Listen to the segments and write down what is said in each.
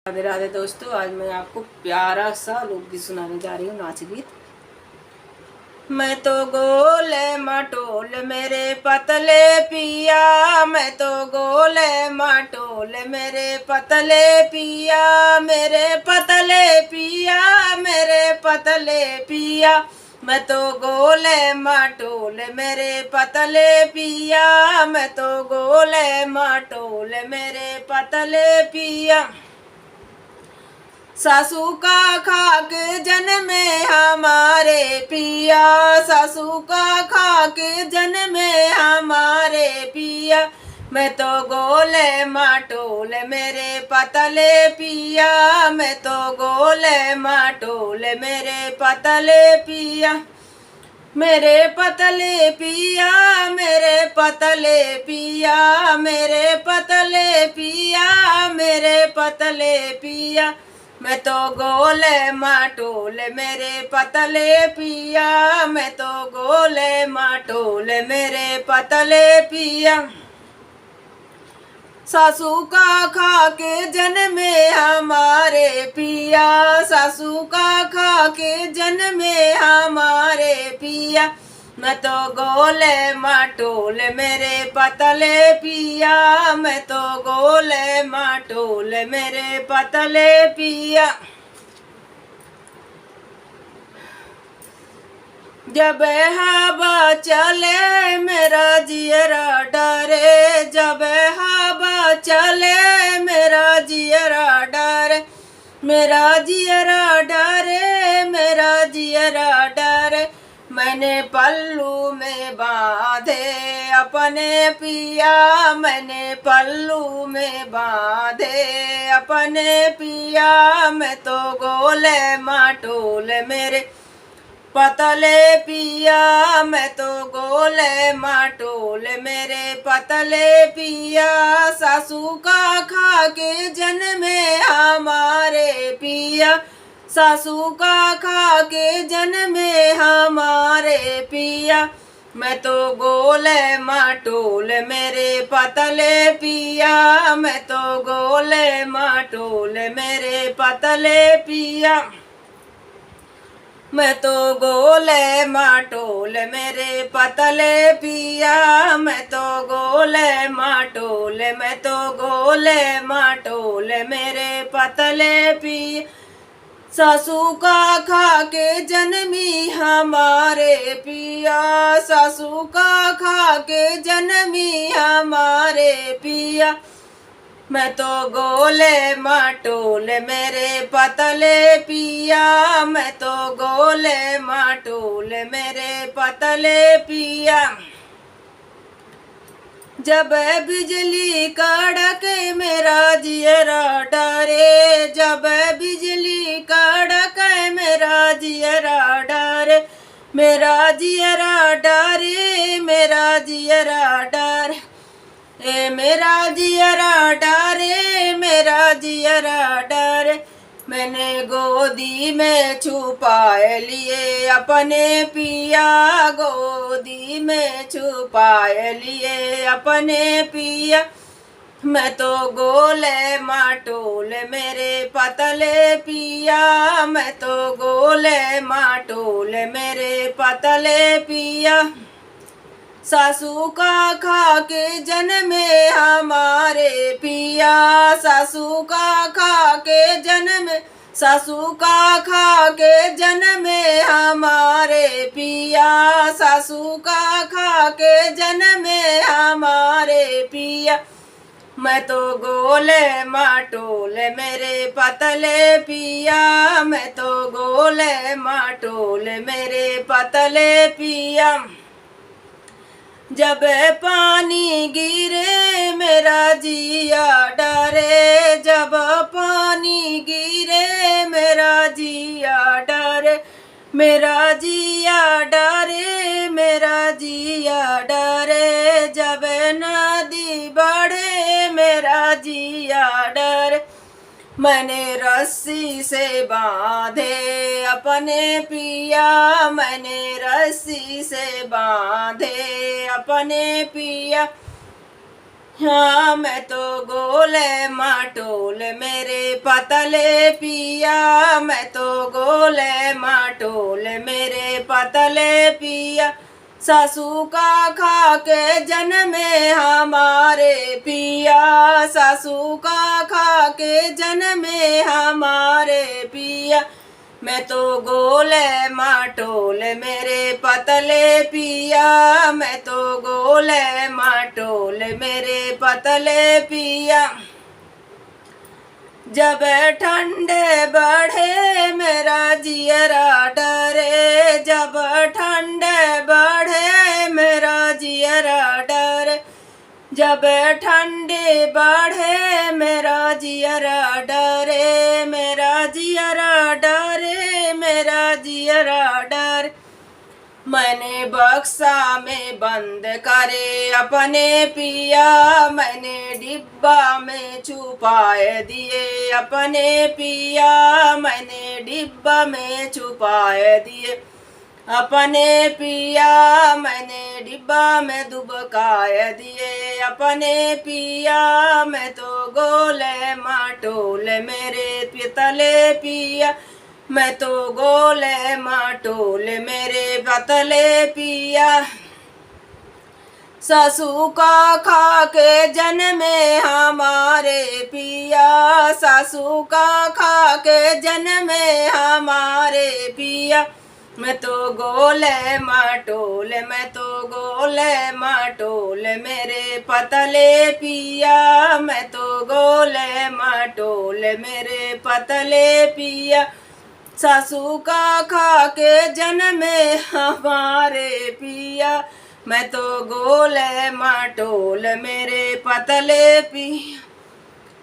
राधे राधे दोस्तों, आज मैं आपको प्यारा सा लोकगीत सुनाने जा रही हूँ, नाच गीत। मैं तो गोल मटोल मेरे पतले पिया, मैं तो गोल मटोल मेरे पतले पिया, मेरे पतले पिया, मेरे पतले पिया। मैं तो गोल मटोल मेरे पतले पिया, मैं तो गोल मटोल मेरे पतले पिया। सासू का खाक जन्मे हमारे पिया, सासू का खाक जन्मे हमारे पिया। मैं तो गोल मटोल मेरे पतले पिया, मैं तो गोल मटोल मेरे पतले पिया। मेरे पतले पिया, मेरे पतले पिया, मेरे पतले पिया, मेरे पतले पिया। मैं तो गोल मटोल मेरे पतले पिया, मैं तो गोल मटोल मेरे पतले पिया। सासू का खाके जन्मे हमारे पिया, सासू का खाके जन्मे हमारे पिया। मैं तो गोल मटोल मेरे पतले पिया, मैं तो गोल मटोल मेरे पतले पिया। जब हवा चले मेरा जियरा डरे, जब हवा चले मेरा जियरा डरे, मेरा जियरा डरे, मेरा जियरा डरे। मैंने पल्लू में बांधे अपने पिया, मैंने पल्लू में बांधे अपने पिया। मैं तो गोल मटोल मेरे पतले पिया, मैं तो गोल मटोल मेरे पतले पिया। सासू का खाके जन्मे हमारे पिया, सासू का खाके जन्मे हमारे पिया। मैं तो गोल मटोल मेरे पतले पिया, मैं तो गोल मटोल मेरे पतले पिया। मैं तो गोल मटोल मेरे पतले पिया, मैं तो गोल मटोल, मैं तो गोल मटोल मेरे पतले पिया। सासू का खाके जन्मी हमारे पिया, सासू का खाके जन्मी हमारे पिया। मैं तो गोल मटोल मेरे पतले पिया, मैं तो गोल मटोल मेरे पतले पिया। जब बिजली कड़के मेरा जियरा डरे, जब बिजली कड़के मेरा जियरा डरे, मेरा जियरा डरे, मेरा जियरा डरे। ए मेरा जियरा डरे, मेरा जियरा डरे। मैंने गोदी में छुपाए लिए अपने पिया, गोदी में छुपाए लिए अपने पिया। मैं तो गोल मटोल मेरे पतले पिया, मैं तो गोल मटोल मेरे पतले पिया। सासू का खाके जन्मे हमारे पिया, सासू का खाके जन्मे, सासू का खाके जन्मे हमारे पिया, सासू का खाके जन्मे हमारे पिया। मैं तो गोल मटोल मेरे पतले पिया, मैं तो गोल मटोल मेरे पतले पिया। जब पानी गिरे मेरा जिया डरे, जब पानी गिरे मेरा जिया डरे, मेरा जिया डरे, मेरा जिया डरे। जब नदी बढ़े मेरा जिया डरे। मैंने रस्सी से बांधे अपने पिया, मैंने रस्सी से बांधे अपने पिया। हाँ मैं तो गोल मटोल मेरे पतले पिया, मैं तो गोल मटोल मेरे पतले पिया। सासू का खा के जन्मे हमारे पिया, सासू का खा के जन्मे हमारे पिया। मैं तो गोल मटोल मेरे पतले पिया, मैं तो गोल मटोल मेरे पतले पिया। जब ठंडे बढ़े मेरा जियरा डरे, जब ठंडे बढ़े मेरा जियरा डरे, जब ठंडे बढ़े मेरा जियरा डरे, मेरा जियरा डरे, मेरा जियरा डरे। मैंने बक्सा में बंद करे अपने पिया, मैंने डिब्बा में छुपाए दिए अपने पिया, मैंने डिब्बा में छुपाए दिए अपने पिया, मैंने डिब्बा में दुबकाए दिए अपने पिया। मैं तो गोल मटोल मेरे पितले पिया, मैं तो गोल मटोल मेरे पतले पिया। सासू का खा के जन्मे हमारे पिया, सासू का खा के जन्मे हमारे पिया। मैं तो गोल मटोल, मैं तो गोल मटोल मेरे पतले पिया, मैं तो गोल मटोल मेरे पतले पिया। सासू का खा के जन्मे हमारे पिया, मैं तो गोल मटोल मेरे पतले पिया।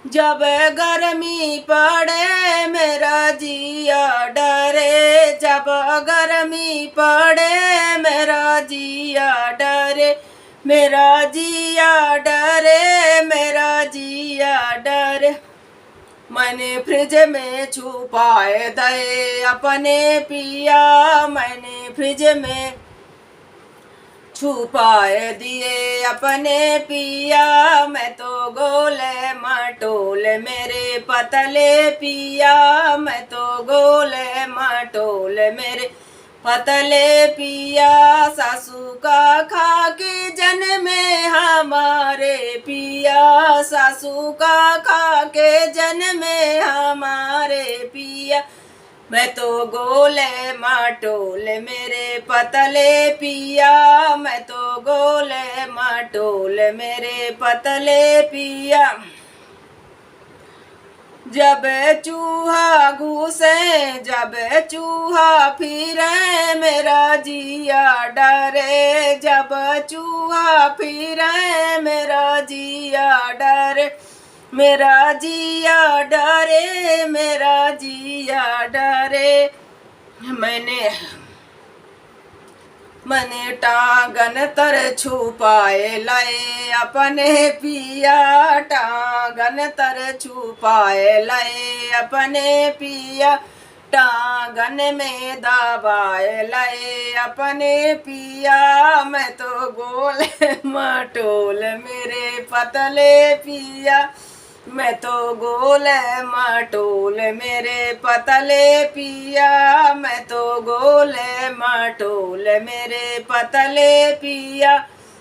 जब गर्मी पड़े मेरा जिया डरे, जब गर्मी पड़े मेरा जिया डरे, मेरा जिया डरे, मेरा जिया डरे। मैंने फ्रिज में छुपाए दे अपने पिया, मैंने फ्रिज में छुपाए दिए अपने पिया। मैं तो गोल मटोल मेरे पतले पिया, मैं तो गोल मटोल मेरे पतले पिया। सासू का खा के जन्मे हमारे पिया, सासू का खा के जन्मे हमारे पिया। मैं तो गोल मटोल मेरे पतले पिया, मैं तो गोल मटोल मेरे पतले पिया। जब चूहा घुसे, जब चूहा फिरे मेरा जिया डरे, जब चूहा फिरे मेरा जिया डरे, मेरा जिया डरे, मेरा जिया डरे। मैंने टांगन तर छुपाए लाए अपने पिया, टांगन तर छुपाए लाए अपने पिया। टांगन में दबाए लाए अपने पिया। मैं तो गोल मटोल मेरे पतले पिया, मैं तो गोल मटोल मेरे पतले पिया, मैं तो गोल मटोल मेरे पतले पिया।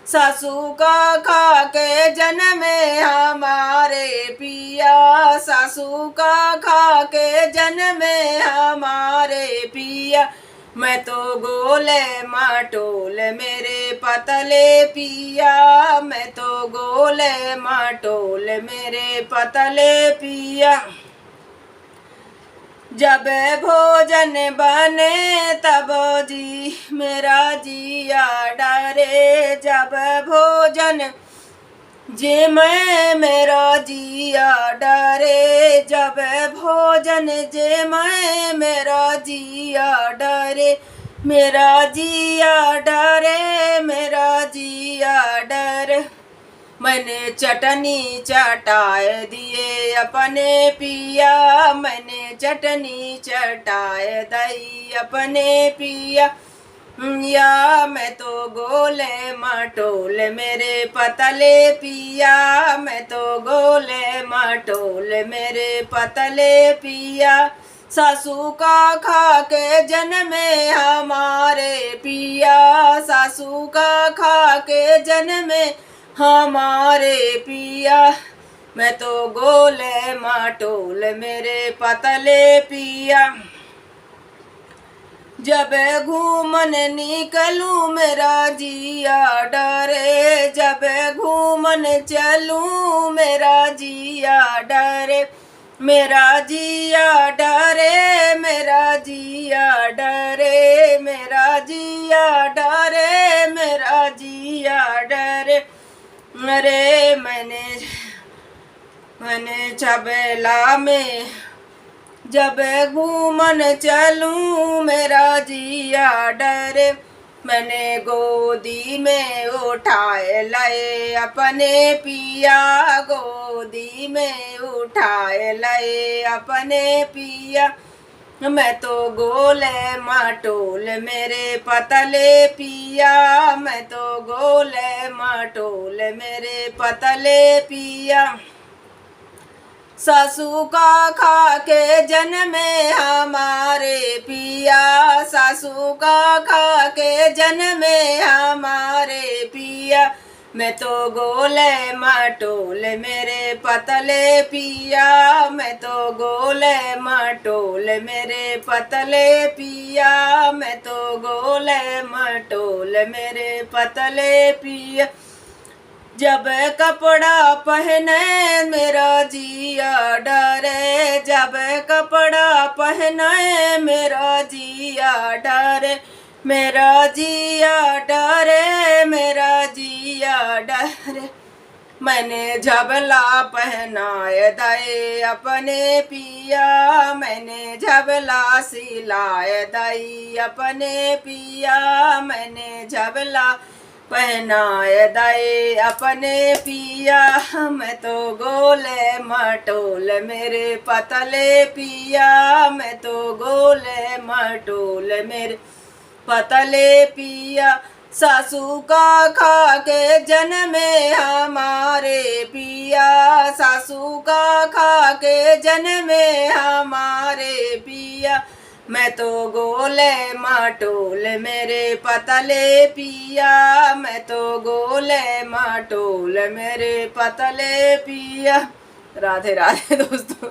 सासू का खा के जन्मे हमारे पिया, सासू का खा के जन्मे हमारे पिया। मैं तो गोल मटोल मेरे पतले पिया, मैं तो गोल मटोल मेरे पतले पिया। जब भोजन बने तब जी मेरा जिया डरे, जब भोजन जे मैं मेरा जिया डरे, जब भोजन जे मैं मेरा जिया डरे, मेरा जिया डरे, मेरा जिया डरे। मैंने चटनी चटाए दिए अपने पिया, मैंने चटनी चटाए दई अपने पिया। या मैं तो गोले मटोल मेरे पतले पिया, मैं तो गोले मटोल मेरे पतले पिया। सासू का खा के जन्मे हमारे पिया, सासू का खा के जन्मे हमारे पिया। मैं तो गोले मटोल मेरे पतले पिया। जब घूमन निकलूं मेरा जिया डरे, जब घूमन चलूं मेरा जिया डरे, मेरा जिया डरे, मेरा जिया डरे, मेरा जिया डरे, मेरा जिया डरे। अरे मैंने छबेला में जब घूमन चलूं मेरा जिया डरे। मैंने गोदी में उठाए लाए अपने पिया, गोदी में उठाए लाए अपने पिया। मैं तो गोले मटोल मेरे पतले पिया, मैं तो गोले मटोल मेरे पतले पिया। सासू का खा के जन्मे हमारे पिया, सासू का खा के जन्मे हमारे पिया। मैं तो गोले मटोल मेरे पतले पिया, मैं तो गोले मटोल मेरे पतले पिया, मैं तो गोले मटोल मेरे पतले पिया। जब कपड़ा पहने मेरा जिया डरे, जब कपड़ा पहने मेरा जिया डरे, मेरा जिया डरे, मेरा जिया डरे। मैंने झबला पहनाए दए अपने पिया, मैंने झबला सिलाए दई अपने पिया, मैंने झबला पहनाए दए अपने पिया। मैं तो गोले मटोल मेरे पतले पिया, मैं तो गोले मटोल मेरे पतले पिया। सासू का खा के जन्मे हमारे पिया, सासू का खा के जन्मे हमारे पिया। मैं तो गोले मटोल मेरे पतले पिया, मैं तो गोले मटोल मेरे पतले पिया। राधे राधे दोस्तों।